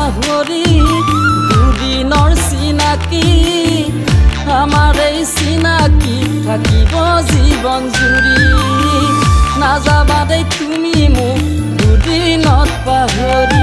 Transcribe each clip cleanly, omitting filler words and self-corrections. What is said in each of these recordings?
পাহৰি দুদিনৰ চিনাকি আমাৰ এই চিনাকি থাকিব জীৱন জুৰি নাযাবা দেই তুমি মোক দুদিনত পাহৰি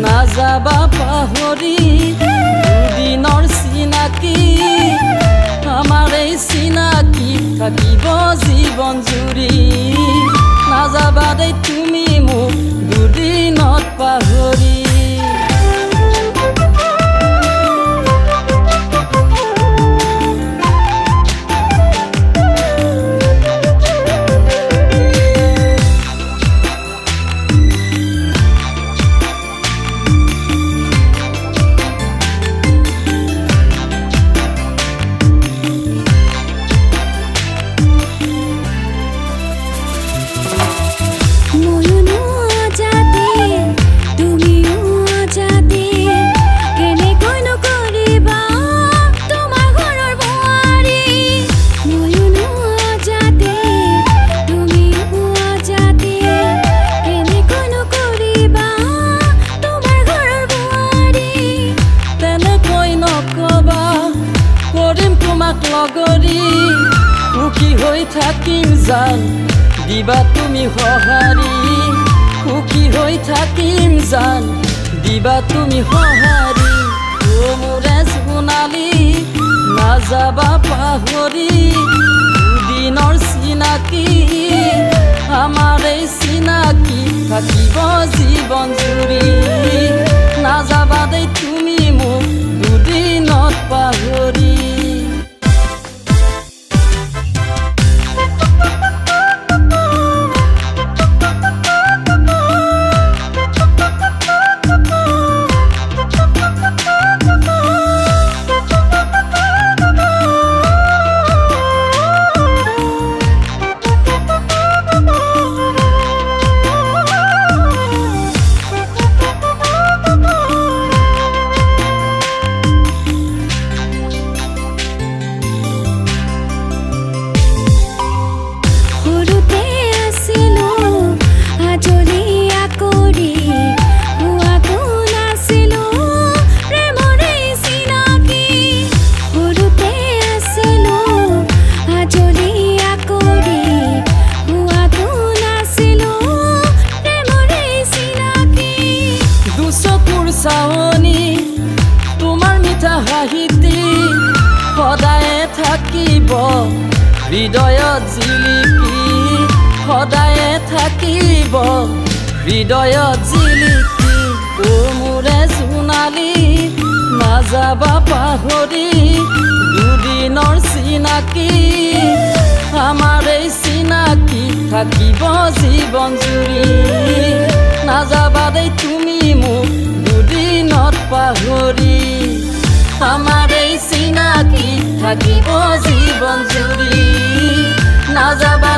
নাযাবা পাহৰি দুদিনৰ চিনাকি আমাৰ এই চিনাকি থাকিব জীৱন জুৰি নাযাবা দেই তুমি মোক দুদিনত পাহৰি লগৰী সুখী হৈ থাকিম জান দিবা তুমি সঁহাৰি সুখী হৈ থাকিম জান দিবা তুমি সঁহাৰি অ মোৰে সোণালী নাযাবা পাহৰি দুদিনৰ চিনাকি আমাৰ এই চিনাকি থাকিব জীৱন জুৰি নাযাবা দেই তুমি মোক দুদিনত পাহৰি চাৱনি তোমাৰ মিঠা হাঁহিতি সদায়ে থাকিব হৃদয়ত জিলিকি সদায়ে থাকিব হৃদয়ত জিলিকি অ মোৰে সোণালী নাযাবা পাহৰি দুদিনৰ চিনাকি আমাৰ এই চিনাকি থাকিব জীৱন জুৰি নাযাবা দেই তুমি মোক দুদিনত পাহৰি আমাৰ এই চিনাকি থাকিব জীৱন জুৰি নাযাবা